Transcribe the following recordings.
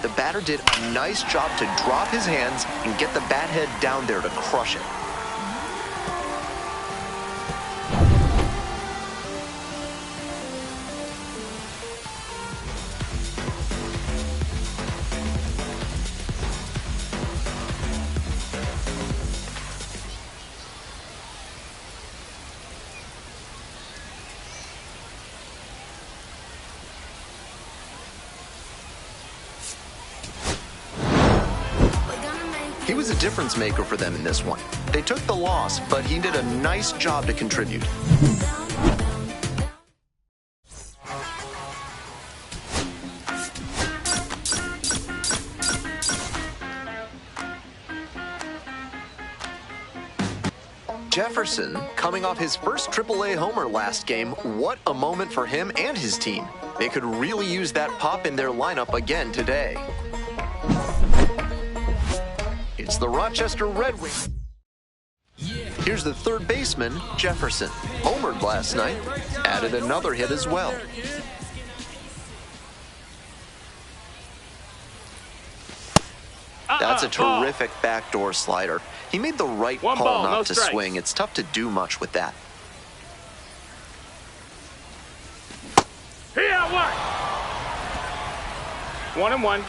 The batter did a nice job to drop his hands and get the bat head down there to crush it. He was a difference maker for them in this one. They took the loss, but he did a nice job to contribute. Jefferson, coming off his first AAA homer last game, what a moment for him and his team. They could really use that pop in their lineup again today. It's the Rochester Red Wings. Here's the third baseman, Jefferson. Homered last night, added another hit as well. That's a terrific backdoor slider. He made the right call not to swing. It's tough to do much with that. Here, 1-1.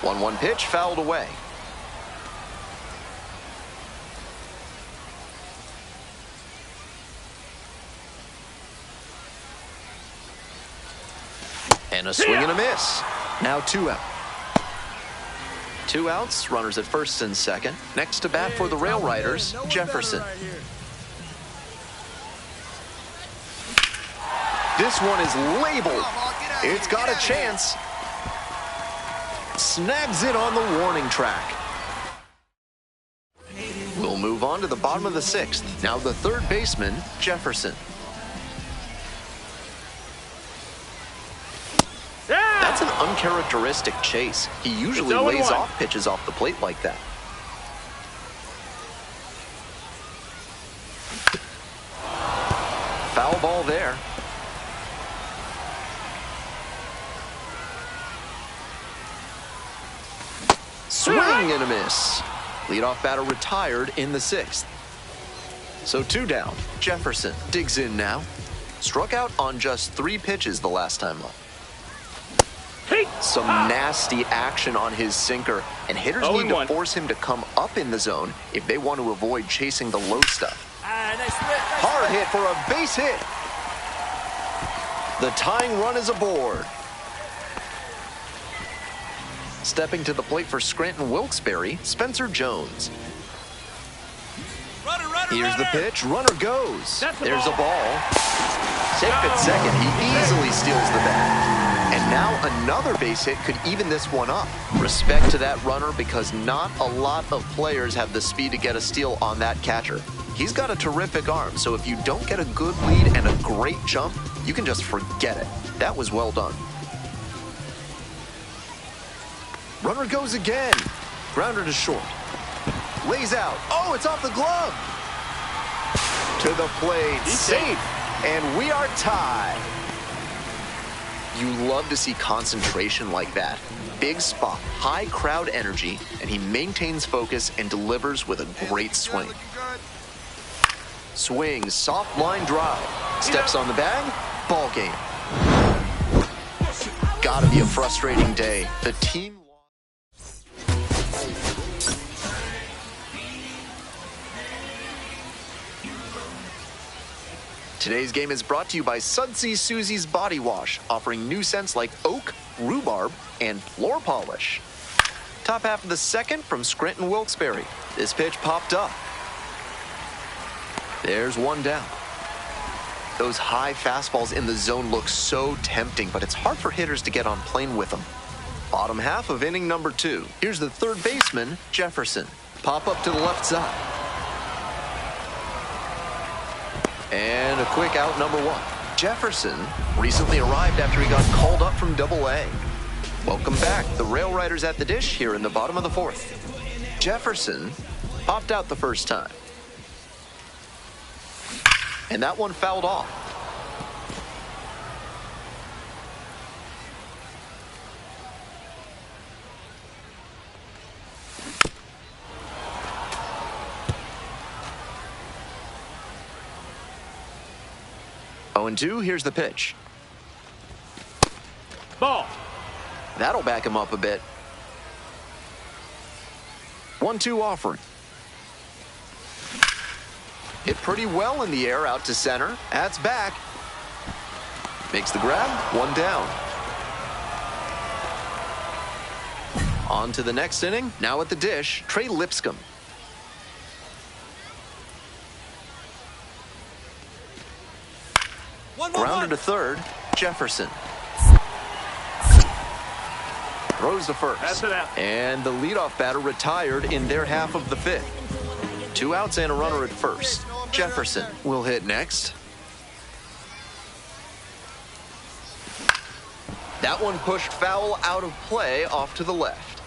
1-1 pitch fouled away. And a swing and a miss. Now 2 out. 2 outs, runners at first and second. Next to bat for the Rail Riders, Jefferson. This one is labeled. It's got a chance. Snags it on the warning track. We'll move on to the bottom of the 6th. Now the third baseman, Jefferson. That's an uncharacteristic chase. He usually lays off pitches off the plate like that. Foul ball there. Swing and a miss. Leadoff batter retired in the 6th. So 2 down. Jefferson digs in now. Struck out on just 3 pitches the last time up. Some nasty action on his sinker, and hitters need to force him to come up in the zone if they want to avoid chasing the low stuff. Hard hit for a base hit. The tying run is aboard. Stepping to the plate for Scranton Wilkes-Barre, Spencer Jones. Here's the pitch. Runner goes. There's a ball. Safe at second. He easily steals the bag. And now another base hit could even this one up. Respect to that runner because not a lot of players have the speed to get a steal on that catcher. He's got a terrific arm, so if you don't get a good lead and a great jump, you can just forget it. That was well done. Runner goes again. Grounder to short. Lays out. Oh, it's off the glove. To the plate. Safe. And we are tied. You love to see concentration like that. Big spot, high crowd energy, and he maintains focus and delivers with a great swing. Swing, soft line drive. Steps on the bag. Ball game. Gotta be a frustrating day. The team... Today's game is brought to you by Sudsy Susie's Body Wash, offering new scents like oak, rhubarb, and floor polish. Top half of the 2nd from Scranton Wilkes-Barre. This pitch popped up. There's 1 down. Those high fastballs in the zone look so tempting, but it's hard for hitters to get on plane with them. Bottom half of inning number 2. Here's the third baseman, Jefferson. Pop up to the left side. And a quick out, number 1. Jefferson recently arrived after he got called up from Double-A. Welcome back. The Rail Riders at the dish here in the bottom of the 4th. Jefferson popped out the first time. And that one fouled off. Oh, and 2, here's the pitch. Ball. That'll back him up a bit. 1-2 offering. Hit pretty well in the air out to center. That's back. Makes the grab. 1 down. On to the next inning. Now at the dish, Trey Lipscomb. Grounder to third, Jefferson. Throws to first. That's it out. And the leadoff batter retired in their half of the 5th. 2 outs and a runner at first. Jefferson will hit next. That one pushed foul out of play off to the left.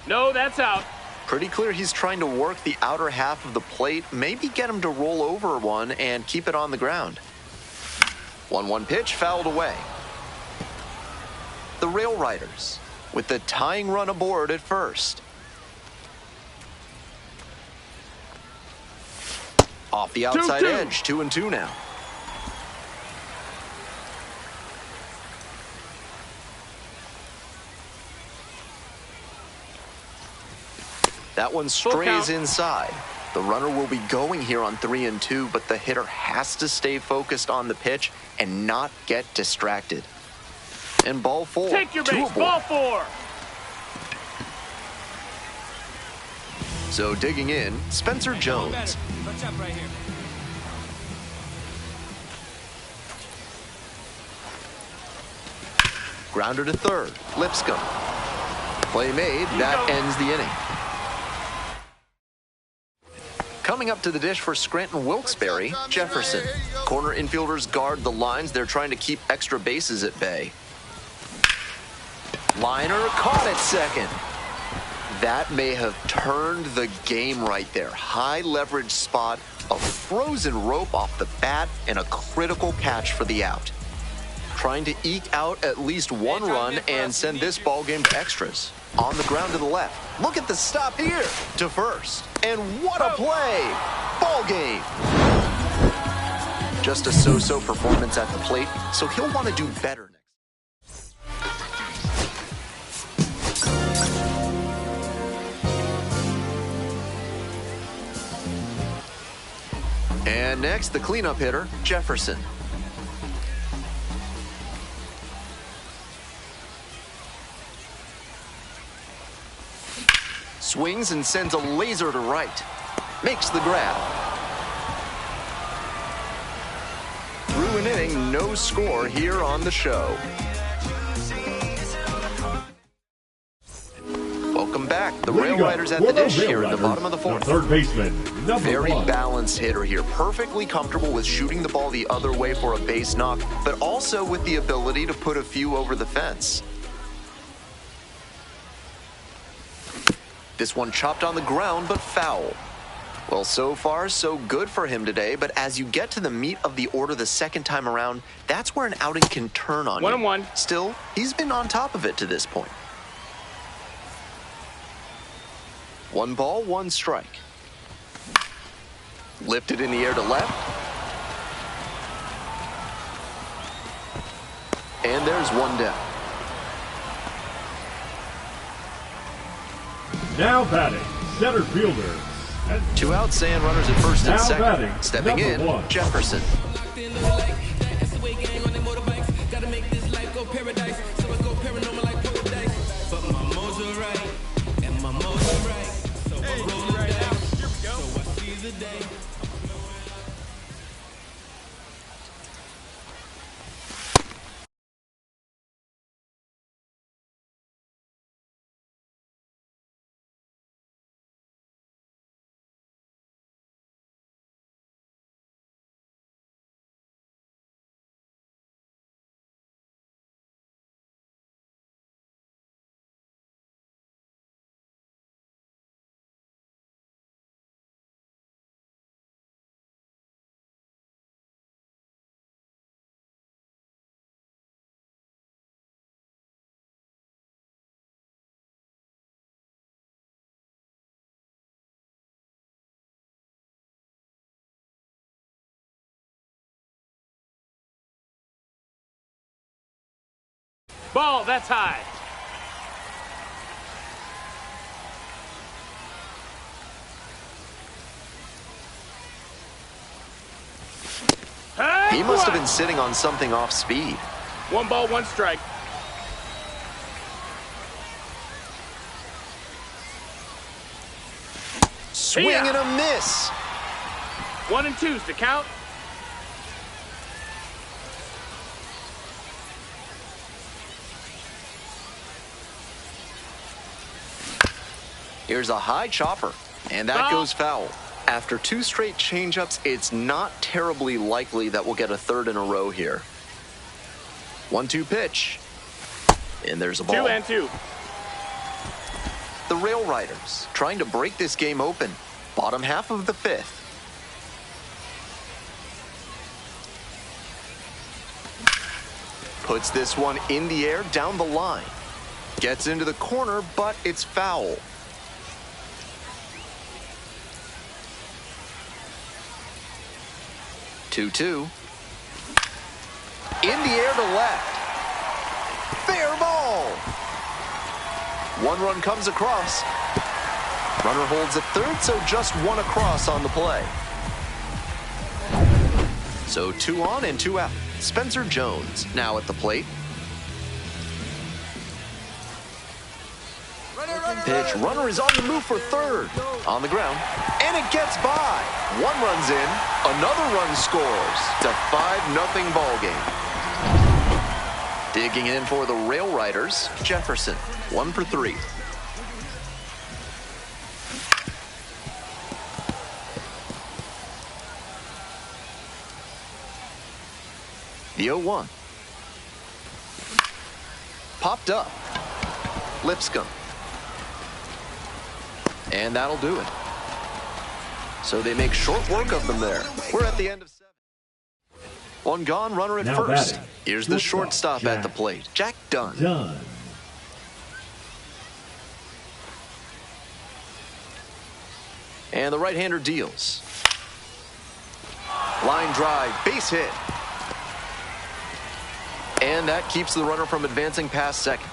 No, that's out. Pretty clear he's trying to work the outer half of the plate, maybe get him to roll over one and keep it on the ground. 1-1 pitch fouled away. The Rail Riders with the tying run aboard at first. Off the outside 2-2. edge, 2-2 now. That one strays inside. The runner will be going here on 3-2, but the hitter has to stay focused on the pitch and not get distracted. And ball 4. Take your 2 base. aboard. Ball 4. So digging in, Spencer Jones. Grounder to third, Lipscomb. Play made, that ends the inning. Coming up to the dish for Scranton Wilkes-Barre, Jefferson. Corner infielders guard the lines. They're trying to keep extra bases at bay. Liner caught at second. That may have turned the game right there. High leverage spot, a frozen rope off the bat, and a critical catch for the out. Trying to eke out at least 1 run and send this ball game to extras. On the ground to the left. Look at the stop here to first. And what a play! Ball game. Just a so-so performance at the plate, so he'll want to do better next. And next, the cleanup hitter, Jefferson. Swings and sends a laser to right. Makes the grab. Through an inning, no score here on the show. Welcome back. The Rail Riders at the dish here in the bottom of the 4th. Third baseman, Very balanced hitter here. Perfectly comfortable with shooting the ball the other way for a base knock, but also with the ability to put a few over the fence. This one chopped on the ground, but foul. Well, so far, so good for him today, but as you get to the meat of the order the second time around, that's where an outing can turn on you. 1-1. Still, he's been on top of it to this point. 1 ball, 1 strike. Lifted in the air to left. And there's 1 down. now batting, center fielder. 2 outs and runners at first and Now second. batting, Stepping in, number 1. Jefferson. Ball, that's high. He must have been sitting on something off speed. 1 ball, 1 strike. Swing and a miss. 1 and 2's to count. Here's a high chopper, and that goes foul. After 2 straight changeups, it's not terribly likely that we'll get a third in a row here. 1-2 pitch, and there's a ball. 2 and 2. The Rail Riders trying to break this game open. Bottom half of the 5th. Puts this one in the air down the line. Gets into the corner, but it's foul. 2-2. In the air to left. Fair ball. 1 run comes across. Runner holds at third, so just 1 across on the play. So 2 on and 2 out. Spencer Jones now at the plate. Pitch, runner is on the move for third. On the ground, and it gets by. 1 run's in, another run scores. It's a 5-0 ball game. Digging in for the Rail Riders, Jefferson, 1 for 3. The 0-1. Popped up. Lipscomb. And that'll do it. So they make short work of them there. We're at the end of 7. 1 gone, runner at Now first. batting, Here's the shortstop at the plate, Jack Dunn. And the right-hander deals. Line drive, base hit. And that keeps the runner from advancing past second.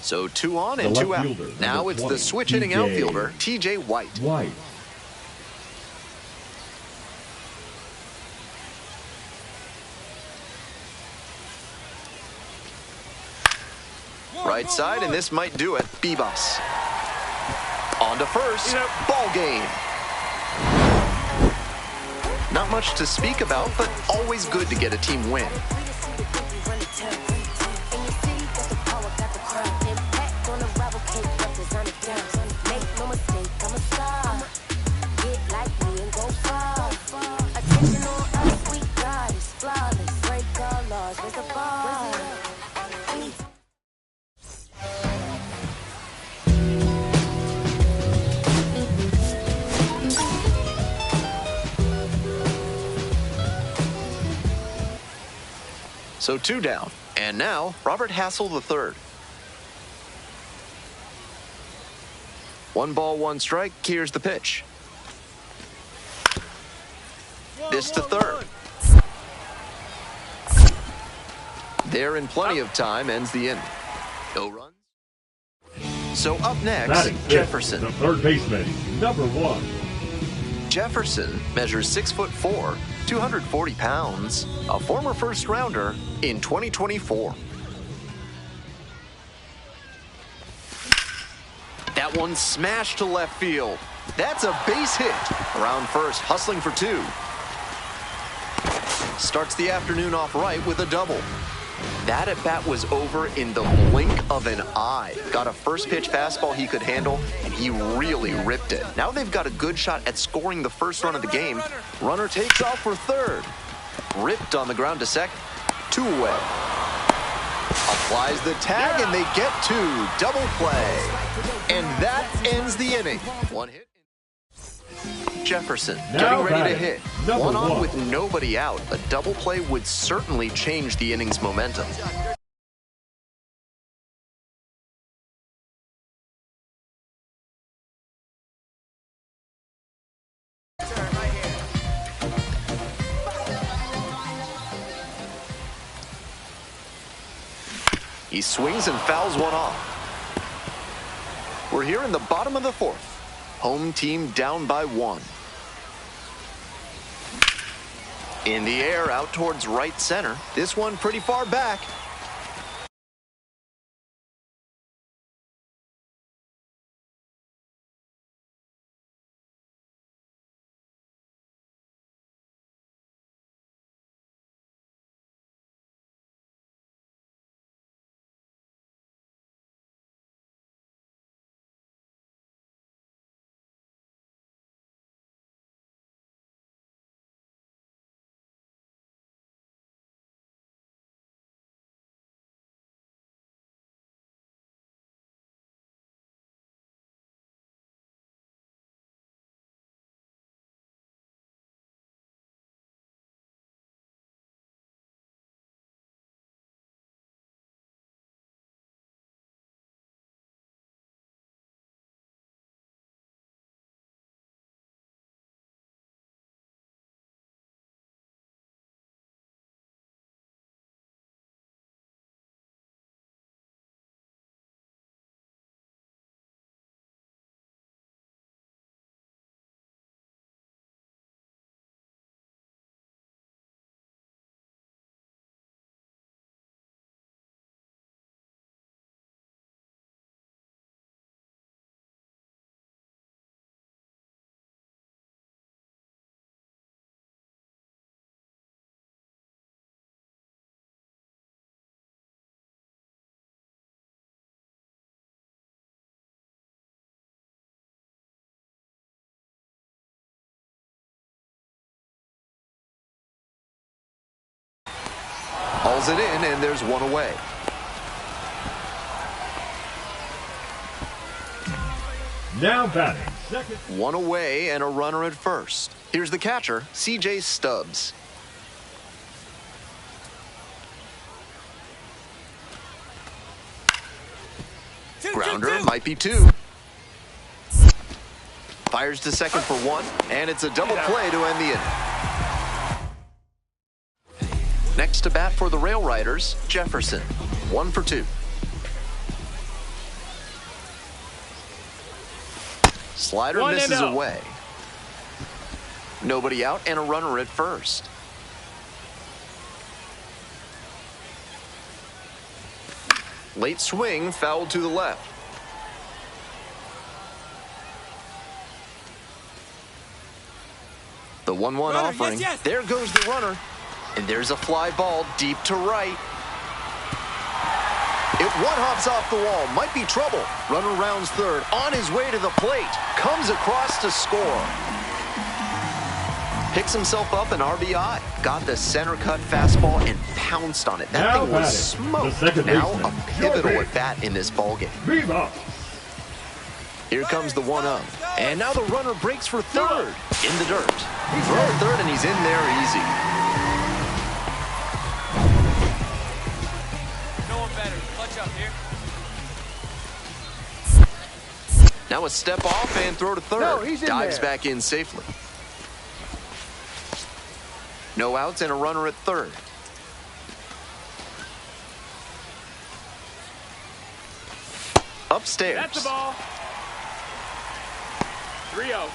So 2 on and The 2 left out. fielder, Now number it's 20, the switch-hitting TJ outfielder, TJ White. White. Right side, and this might do it. Bibas. On to first. Ball game. Not much to speak about, but always good to get a team win. So 2 down. And now, Robert Hassel III. 1 ball, 1 strike. Here's the pitch. This to third. There in plenty of time, ends the inning. No runs. So up next, Batting Jefferson. The third baseman, number 1. Jefferson measures 6'4", 240 pounds, a former first rounder in 2024. That one smashed to left field. That's a base hit. Around first, hustling for 2. Starts the afternoon off right with a double. That at-bat was over in the blink of an eye. Got a first-pitch fastball he could handle, and he really ripped it. Now they've got a good shot at scoring the first run of the game. Runner takes off for third. Ripped on the ground to second. 2 away. Applies the tag, and they get 2. Double play. And that ends the inning. 1 hit. Jefferson Now getting ready to batting, hit. number 1 on 1. with nobody out. A double play would certainly change the inning's momentum. He swings and fouls 1 off. We're here in the bottom of the 4th. Home team down by 1. In the air, out towards right center. This one pretty far back. Hauls it in, and there's 1 away. Now batting, second. 1 away and a runner at first. Here's the catcher, C.J. Stubbs. Grounder might be 2. Fires to second for 1, and it's a double play to end the inning. Next to bat for the Rail Riders, Jefferson. 1 for 2. Slider misses away. Nobody out and a runner at first. Late swing, fouled to the left. The 1-1 offering. Yes. There goes the runner. And there's a fly ball deep to right. It one-hops off the wall. Might be trouble. Runner rounds third. On his way to the plate. Comes across to score. Picks himself up an RBI. Got the center cut fastball and pounced on it. That Now thing was batting, smoked. Now baseman, a pivotal Jorge. at bat in this ballgame. Viva. Here comes the 1-0. And now the runner breaks for third. In the dirt. Throw at third and he's in there easy. No one better. Clutch up here. Now a step off and throw to third. No, he's in Dives there. back in safely. No outs and a runner at third. Upstairs. That's the ball. 3-0.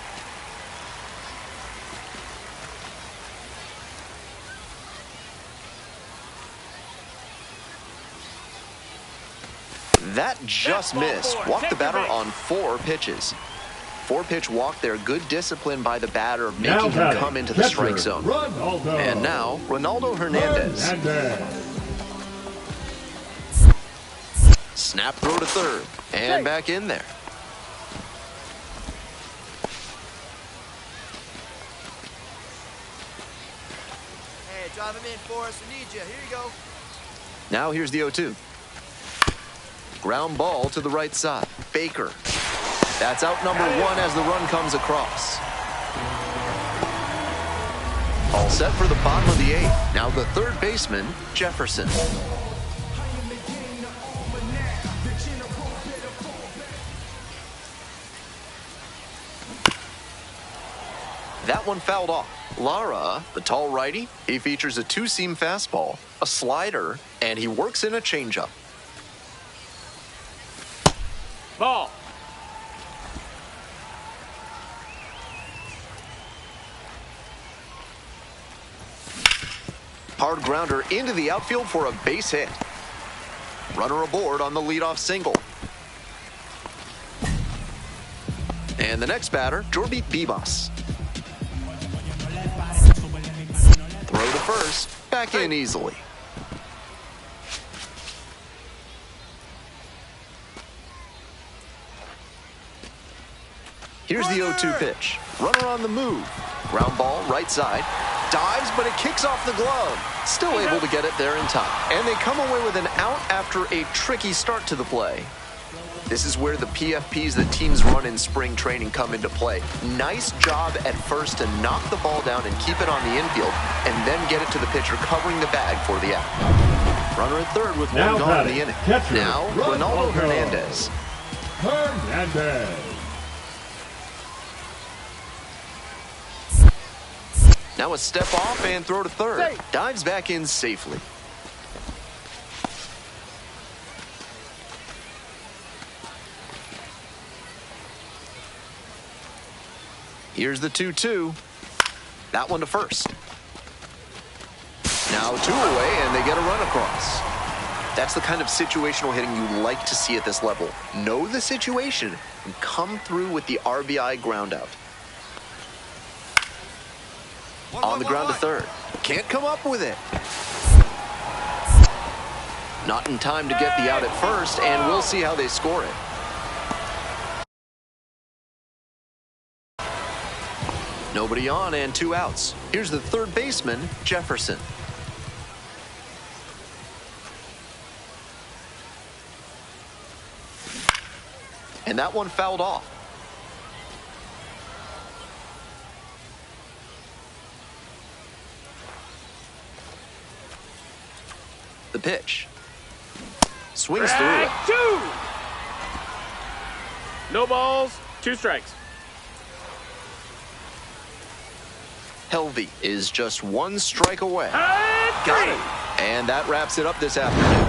That just That's ball missed. four. Walked the Take the batter base. on 4 pitches. 4-pitch walk there. Good discipline by the batter, Now making him batting, come into the catcher, strike zone. Ronaldo. And now, Ronaldo Hernandez. Hernandez. Snap throw to third. And back in there. Hey, drive him in for us. We need you. Here you go. Now here's the 0-2. Ground ball to the right side. Baker. That's out number 1 as the run comes across. All set for the bottom of the 8th. Now the third baseman, Jefferson. That one fouled off. Lara, the tall righty, he features a 2-seam fastball, a slider, and he works in a changeup. Ball. Hard grounder into the outfield for a base hit. Runner aboard on the leadoff single. And the next batter, Jorby Bibas. Throw to first, back in easily. Here's the 0-2 pitch. Runner on the move. Ground ball, right side. Dives, but it kicks off the glove. Still able to get it there in time. And they come away with an out after a tricky start to the play. This is where the PFPs that teams run in spring training come into play. Nice job at first to knock the ball down and keep it on the infield, and then get it to the pitcher covering the bag for the out. Runner at third with Now one gone in batting, the inning. catcher, Now, Ronaldo Ronaldo Hernandez. Hernandez. Now a step off and throw to third. Safe. Dives back in safely. Here's the 2-2. That one to first. Now 2 away, and they get a run across. That's the kind of situational hitting you like to see at this level. Know the situation and come through with the RBI ground out. On the ground to third. Can't come up with it. Not in time to get the out at first, and we'll see how they score it. Nobody on and 2 outs. Here's the third baseman, Jefferson. And that one fouled off. The pitch. Swings through it. Strike 2. No balls, 2 strikes. Helvey is just 1 strike away. And Got 3. it. And that wraps it up this afternoon.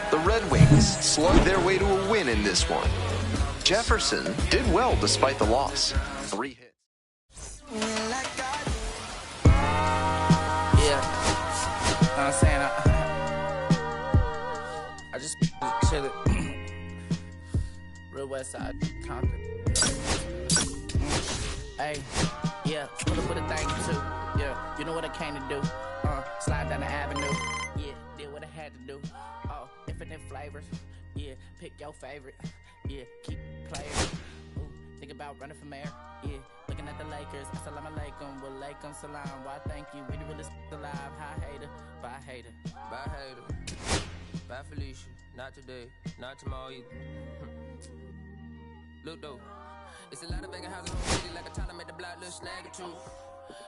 The Red Wings slug their way to a win in this one. Jefferson did well despite the loss. 3 hits. Yeah, I'm saying I just chill it. Real West Side, Compton. Hey, yeah, pull up with a thing too. Yeah, you know what I came to do. Slide down the avenue. Yeah, did what I had to do. Oh, infinite flavors. Yeah, pick your favorite. Yeah, keep playing. Ooh, think about running for mayor. Yeah, looking at the Lakers. Assalamu alaikum, wa alaikum salam. Why thank you, we the realest alive. Hi hater, bye hater. Bye hater, bye Felicia. Not today, not tomorrow either. Look though, it's a lot of vacant houses in the city, like a Tyler made the block little snag or two.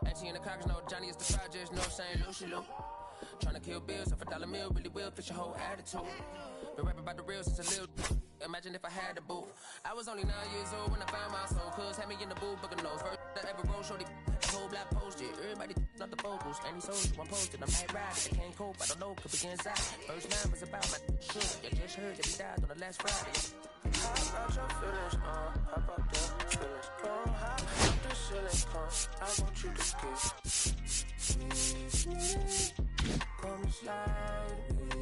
Auntie in the cockers, no Johnny is the projects, no saying Lucy Lou. Tryna kill bills, if $1 meal really will fix your whole attitude. Been rapping about the real since a little. Imagine if I had the booth. I was only 9 years old when I found my soul. Cuz had me in the booth, booking nose. First I ever rolled, shorty, the whole block posted. Everybody not the vocals, and he sold you one posted. I'm night riding, I can't cope, I don't know, could be inside. First line was about my shit. You just heard that he died on the last Friday. How about your feelings, how about the feelings? Come high, the ceiling, come, I want you to kiss. Come slide with me.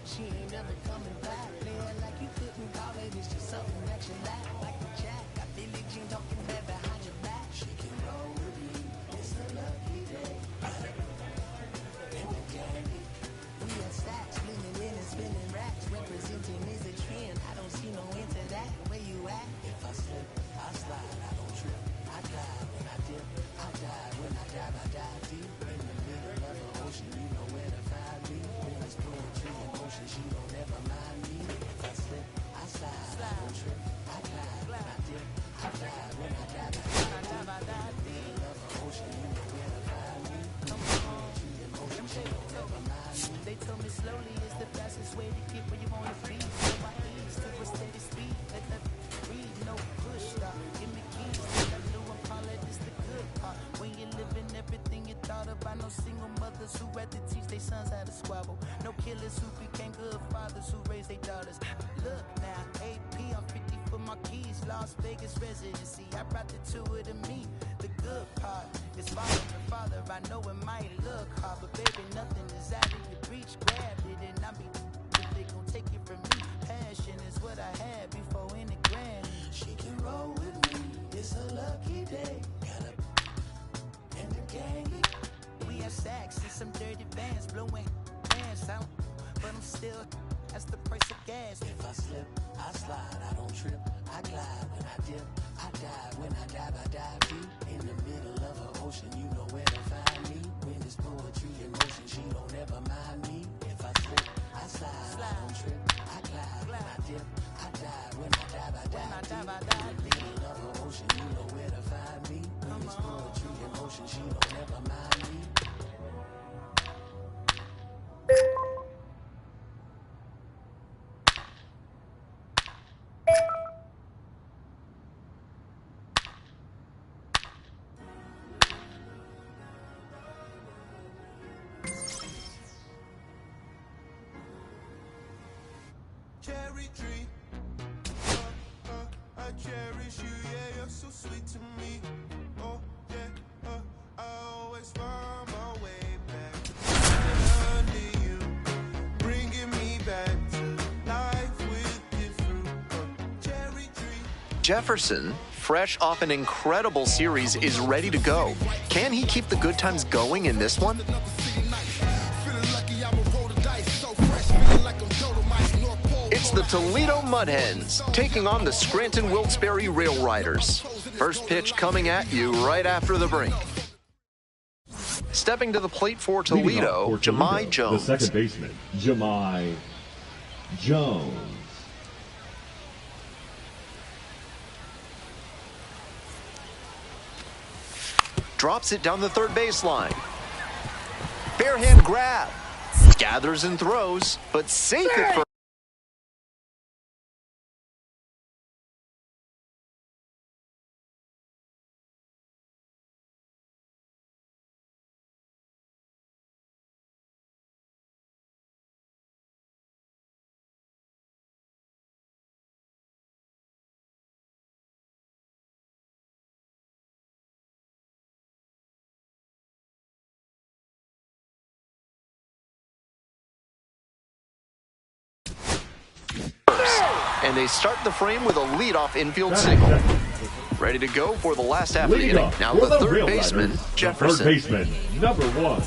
She ain't never coming back, play it like killers who became good fathers who raised their daughters. Look now, AP, I'm 50 for my keys, Las Vegas residency. I brought the two of them me. The good part is following the father. I know it might look hard, but baby, nothing is out of your reach. Grabbed it and I be if they gon' take it from me. Passion is what I had before in the grand. She can roll with me. It's a lucky day. Got a in the gang. We have sex and some dirty vans blowing hands out, but I'm still. That's the price of gas. If I slip, I slide. I don't trip. I glide. When I dip, I dive. When I dive deep. In the middle of an ocean, you know where to find me. When it's poetry in motion, she don't ever mind me. If I slip, I slide. I don't trip. I glide. When I dip, I dive. When I dive deep. In the middle of an ocean, you know where to find me. When it's poetry in motion, she don't ever mind me. Cherry tree, I cherish you, yeah, you're so sweet to me. Oh, yeah, I always find my way back under you, bringing me back to life with different cherry tree. Jefferson, fresh off an incredible series, is ready to go. Can he keep the good times going in this one? It's the Toledo Mud Hens taking on the Scranton Wilkes-Barre Rail Riders. First pitch coming at you right after the break. Stepping to the plate for Toledo, Jahmai Jones. The second baseman, Jahmai Jones. Drops it down the third baseline. Barehand grab. Gathers and throws, but safe it for and they start the frame with a leadoff infield single. Ready to go for the last half of the inning. Now the third baseman, Jefferson. Third baseman, number 1.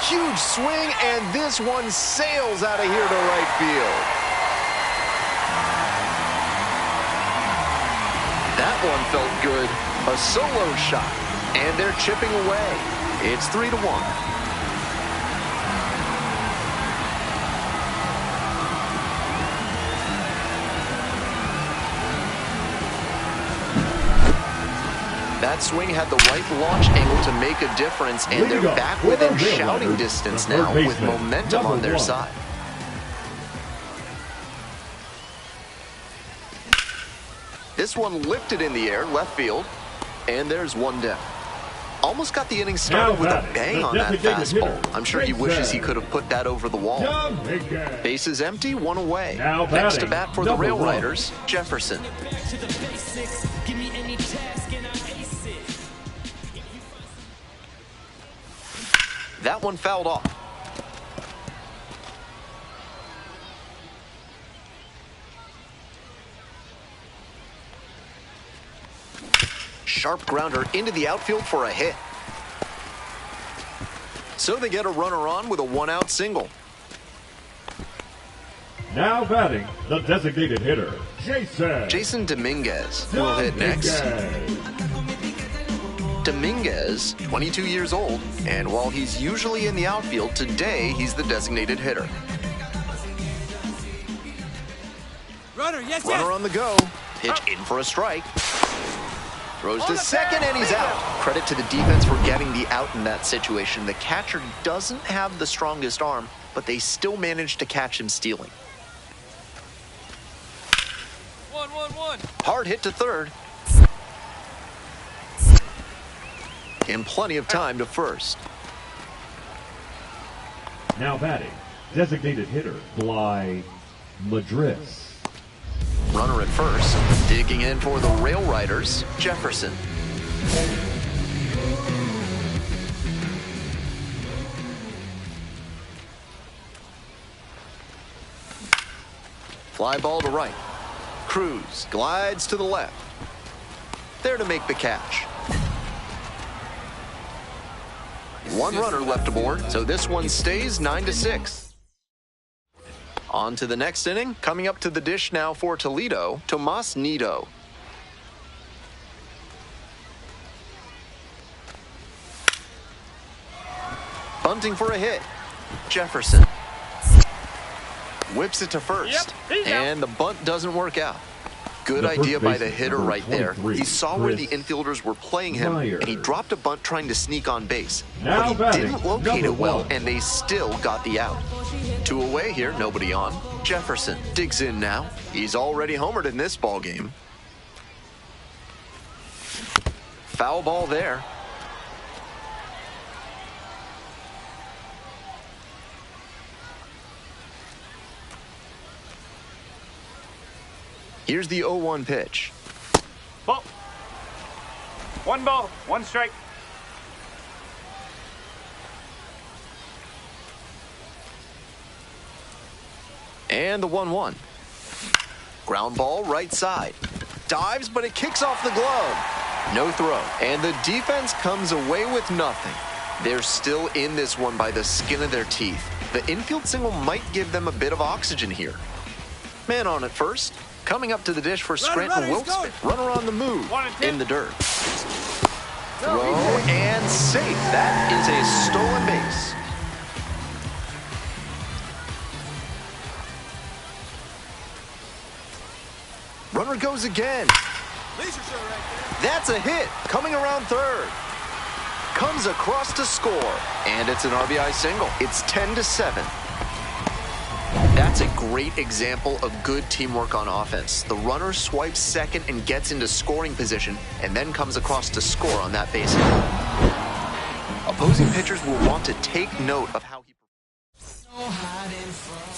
Huge swing, and this one sails out of here to right field. That one felt good. A solo shot, and they're chipping away. It's 3-1. That swing had the right launch angle to make a difference, and they're back within shouting distance now with momentum on their side. This one lifted in the air, left field, and there's one down. Almost got the inning started with a bang on that fastball. I'm sure he wishes he could have put that over the wall. Bases empty, one away. Next to bat for the Rail Riders, Jefferson. That one fouled off. Sharp grounder into the outfield for a hit. So they get a runner on with a one-out single. Now batting, the designated hitter, Jason Dominguez will hit next. Dominguez, 22 years old, and while he's usually in the outfield, today he's the designated hitter. Runner on the go. Pitch in for a strike. Throws to second, and he's out. Credit to the defense for getting the out in that situation. The catcher doesn't have the strongest arm, but they still managed to catch him stealing. 1-1-1. Hard hit to third. And plenty of time to first. Now batting, designated hitter, Bly Madris. Runner at first, digging in for the Rail Riders, Jefferson. Fly ball to right. Cruz glides to the left. There to make the catch. One runner left aboard, so this one stays 9-6. On to the next inning. Coming up to the dish now for Toledo, Tomas Nido. Bunting for a hit. Jefferson. Whips it to first. And the bunt doesn't work out. Good idea by the hitter right there. He saw where the infielders were playing him, and he dropped a bunt trying to sneak on base. But he didn't locate it well, and they still got the out. 2 away here, nobody on. Jefferson digs in now. He's already homered in this ball game. Foul ball there. Here's the 0-1 pitch. Ball. 1 ball, 1 strike. And the 1-1. Ground ball right side. Dives, but it kicks off the glove. No throw. And the defense comes away with nothing. They're still in this one by the skin of their teeth. The infield single might give them a bit of oxygen here. Man on at first. Coming up to the dish for Scranton Wilkesman. Runner on the move in the dirt. Throw and safe. That is a stolen base. Runner goes again. That's a hit. Coming around third. Comes across to score. And it's an RBI single. It's 10-7. That's a great example of good teamwork on offense. The runner swipes second and gets into scoring position, and then comes across to score on that base hit. Opposing pitchers will want to take note of how he performs.